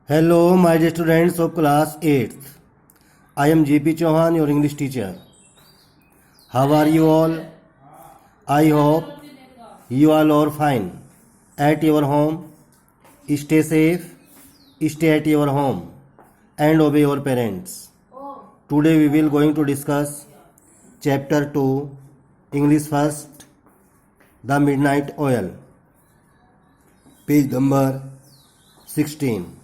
Hello, my dear students of class 8th. I am JP Chauhan, your English teacher. How are you all? I hope you all are fine. At your home, stay safe, stay at your home, and obey your parents. Today we will going to discuss Chapter 2, English First, The Midnight Oil. Page number 16.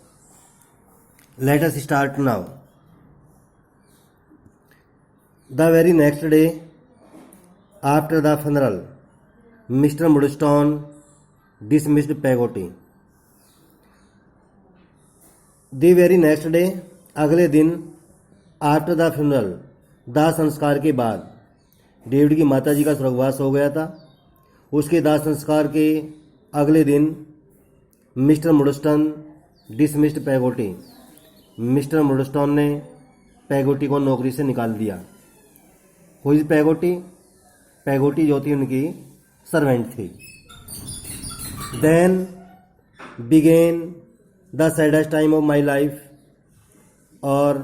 Let us start now. The very next day, after the funeral, Mr. Murdstone dismissed Peggotty. The very next day, अगले दिन, after the funeral, दाह संस्कार के बाद, David की माताजी का स्वर्गवास हो गया था. उसके दाह संस्कार के अगले दिन मिस्टर मुडस्टन डिसमिस्ड पेगोटी. मिस्टर मुडस्टोन ने पेगोटी को नौकरी से निकाल दिया. Who is पेगोटी? पेगोटी जो थी उनकी सर्वेंट थी. Then began the saddest time of my life. और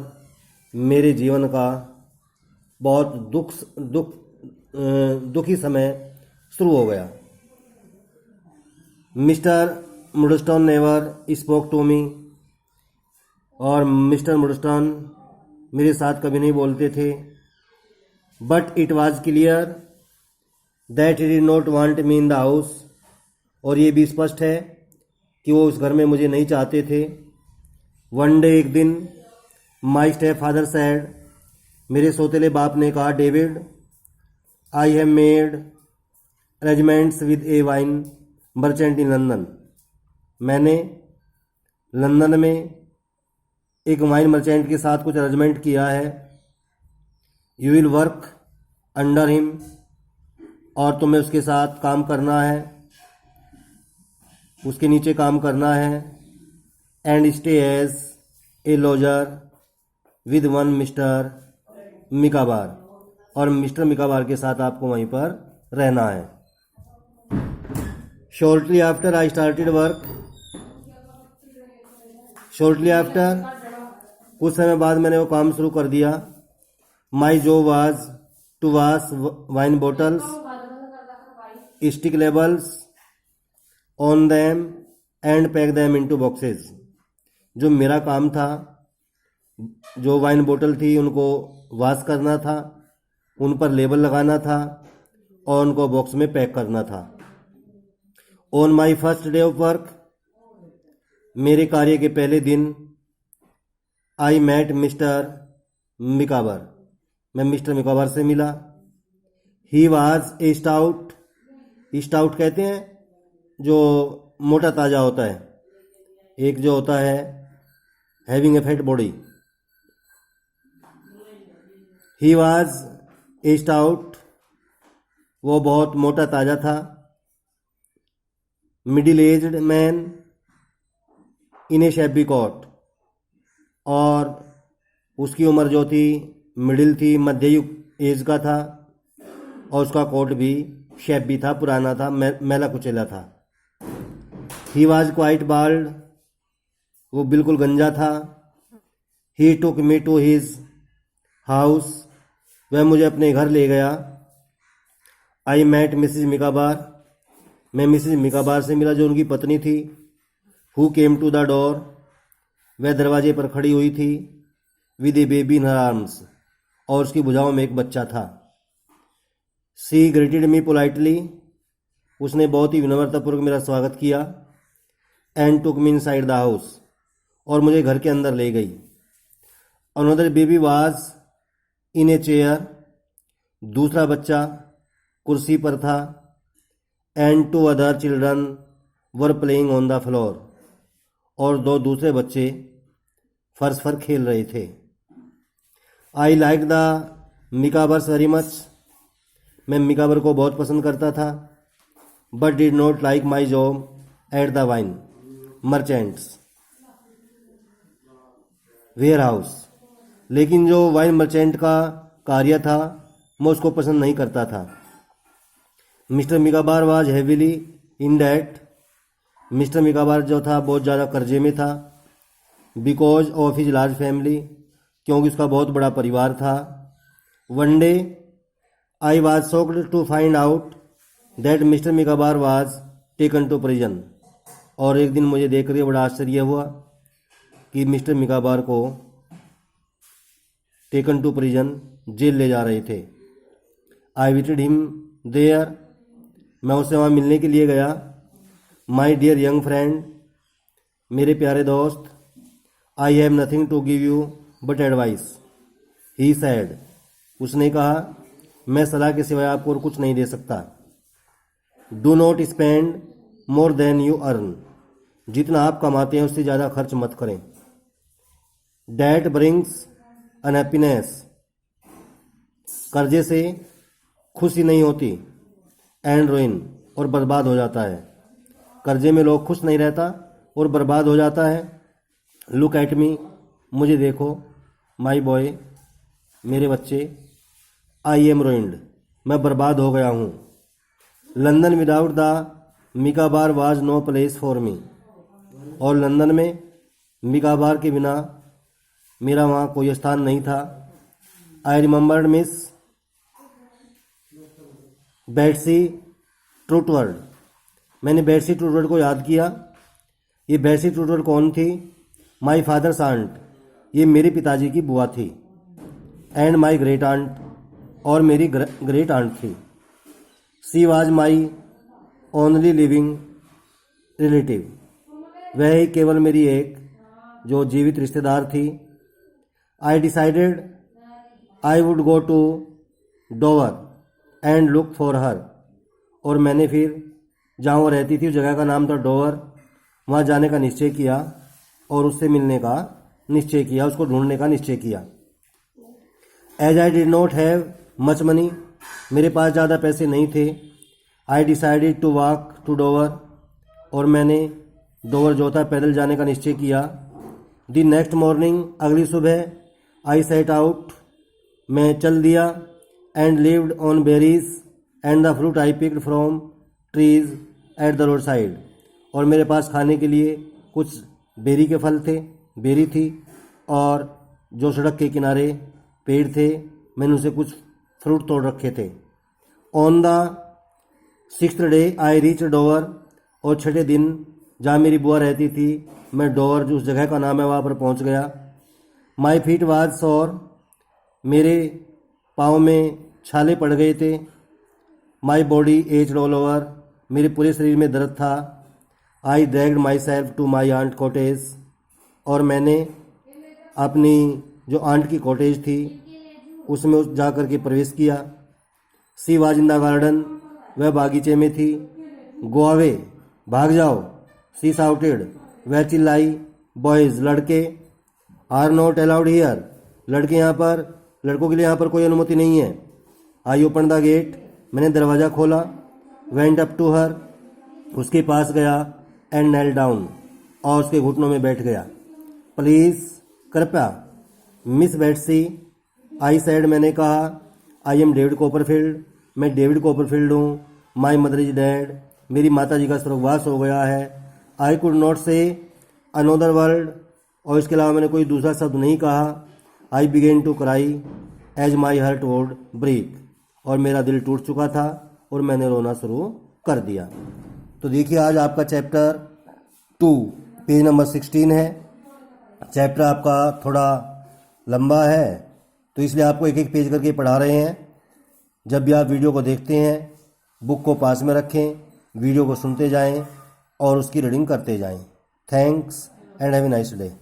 मेरे जीवन का बहुत दुखी समय शुरू हो गया. Mister Murdstone never spoke to me. और मिस्टर मुडस्टोन मेरे साथ कभी नहीं बोलते थे. But it was clear that he did not want me in the house. और ये भी स्पष्ट है कि वो उस घर में मुझे नहीं चाहते थे. वन डे, एक दिन, माई स्टेप फादर सैड, मेरे सौतेले बाप ने कहा, David, I have made arrangements with A wine merchant in London. मैंने लंदन में एक वाइन मर्चेंट के साथ कुछ अरेंजमेंट किया है. You will work under him. और तुम्हें उसके साथ काम करना है, उसके नीचे काम करना है. And stay as a lodger with one mister Micawber. और मिस्टर मिकाबार के साथ आपको वहीं पर रहना है. Shortly after I started work. Shortly after, कुछ समय बाद मैंने वो काम शुरू कर दिया. My job was to wash wine bottles, stick labels on them and pack them into boxes. जो मेरा काम था, जो वाइन बोतल थी उनको वॉश करना था, उन पर लेबल लगाना था और उनको बॉक्स में पैक करना था. On my first day of work, मेरे कार्य के पहले दिन, आई मैट मिस्टर मिकाबर. मैं मिस्टर मिकाबर से मिला. ही वॉज ए स्टाउट. स्टाउट कहते हैं जो मोटा ताज़ा होता है. एक जो होता है having a fat body. He was a stout, वो बहुत मोटा ताज़ा था. Middle aged man in a shabby coat. और उसकी उम्र जो थी मिडिल थी, मध्ययुग एज का था. और उसका कोट भी शैबी था, पुराना था, मैला कुचेला था. ही वॉज क्वाइट बाल्ड, वो बिल्कुल गंजा था. ही टुक मी टू हिज हाउस, वह मुझे अपने घर ले गया. आई मैट मिसिज मिकाबार, मैं मिसिज मिकाबार से मिला जो उनकी पत्नी थी. Who came to the door, वह दरवाजे पर खड़ी हुई थी. With a baby in her arms, और उसकी भुजाओं में एक बच्चा था. सी ग्रीटेड मी पोलाइटली, उसने बहुत ही विनम्रतापूर्वक मेरा स्वागत किया. And took me inside the house, और मुझे घर के अंदर ले गई. Another baby was in a chair, दूसरा बच्चा कुर्सी पर था. And two other children were playing on the floor, और दो दूसरे बच्चे फर्श पर खेल रहे थे. I like the Micawbers very much, मैं मिकाबर को बहुत पसंद करता था. But did not like my job at the wine merchants ware house. लेकिन जो वाइन मर्चेंट का कार्य था, मैं उसको पसंद नहीं करता था. Mister Micawber was heavily in debt, mister Micawber जो था बहुत ज़्यादा कर्जे में था. Because of his large family, क्योंकि उसका बहुत बड़ा परिवार था। One day I was shocked to find out that mister Micawber was taken to prison, और एक दिन मुझे देख कर बड़ा आश्चर्य हुआ कि मिस्टर मिकाबार को टेकन टू प्रिजन, जेल ले जा रहे थे। आई विजिटेड हिम देयर, मैं उससे वहाँ मिलने के लिए गया। माई डियर यंग फ्रेंड, मेरे प्यारे दोस्त, I have nothing to give you but advice, he said, उसने कहा मैं सलाह के सिवाय आपको और कुछ नहीं दे सकता। Do not spend more than you earn, जितना आप कमाते हैं उससे ज़्यादा खर्च मत करें। डैट ब्रिंग्स अनहैप्पीनेस, कर्जे से खुशी नहीं होती। एंड रुइन, और बर्बाद हो जाता है। कर्जे में लोग खुश नहीं रहता और बर्बाद हो जाता है। लुक एट मी, मुझे देखो। माई बॉय, मेरे बच्चे। आई एम रुइंड, मैं बर्बाद हो गया हूँ। London without the Micawber was no place for me, और लंदन में मिकाबार के बिना मेरा वहाँ कोई स्थान नहीं था। आई रिमेंबर्ड मिस बेट्सी ट्रूटवर्ड, मैंने बेट्सी ट्रूटवर्ड को याद किया। ये बेट्सी ट्रूटवर्ड कौन थी? माई फादर्स आंट, ये मेरे पिताजी की बुआ थी। एंड माई ग्रेट आंट, और मेरी ग्रेट आंट थी। She was my only living relative, वह ही केवल मेरी एक जो जीवित रिश्तेदार थी। I decided I would go to Dover and look for her, और मैंने फिर जहाँ वो रहती थी उस जगह का नाम था डोवर, वहाँ जाने का निश्चय किया और उससे मिलने का निश्चय किया, उसको ढूंढने का निश्चय किया। As I did not have much money, मेरे पास ज़्यादा पैसे नहीं थे। I decided to walk to Dover, और मैंने डोवर जो था पैदल जाने का निश्चय किया। द नेक्स्ट मॉर्निंग, अगली सुबह, आई सेट आउट, मैं चल दिया। And lived on berries and the fruit I picked from trees at the road side, और मेरे पास खाने के लिए कुछ बेरी के फल थे, बेरी थी, और जो सड़क के किनारे पेड़ थे मैंने उनसे कुछ फ्रूट तोड़ रखे थे। On the 6th day I reach Dover, और छठे दिन जहाँ मेरी बुआ रहती थी मैं डोवर, जो उस जगह का नाम है, वहाँ पर पहुँच गया। माई फीट वाज सोर, मेरे पाँव में छाले पड़ गए थे। My body ached all over, मेरे पूरे शरीर में दर्द था। I dragged myself to my aunt cottage, और मैंने अपनी जो आंट की कॉटेज थी उसमें जा कर के प्रवेश किया। She was in the garden, वह बागीचे में थी। गो अवे, भाग जाओ। सी साउटेड, वह चिल्लाई। बॉयज, लड़के। आर नॉट अलाउड हियर, लड़के यहाँ पर, लड़कों के लिए यहाँ पर कोई अनुमति नहीं है। आई ओपन द गेट, मैंने दरवाज़ा खोला। वेंट अप टू हर, उसके पास गया। एंड नेल डाउन, और उसके घुटनों में बैठ गया। प्लीज़, कृपया। मिस बेट्सी, आई सेड, मैंने कहा। आई एम डेविड कॉपरफील्ड, मैं डेविड कॉपरफील्ड हूँ। माई मदर इज डेड, मेरी माता जी का स्वर्गवास हो गया है। I could not say another word, और इसके अलावा मैंने कोई दूसरा शब्द नहीं कहा। I began to cry as my heart would break, और मेरा दिल टूट चुका था और मैंने रोना शुरू कर दिया। तो देखिए, आज आपका चैप्टर 2 पेज नंबर 16 है। चैप्टर आपका थोड़ा लंबा है, तो इसलिए आपको एक एक पेज करके पढ़ा रहे हैं। जब भी आप वीडियो को देखते हैं, बुक को पास में रखें, वीडियो को सुनते जाएं और उसकी रीडिंग करते जाएं। Thanks and have a nice day.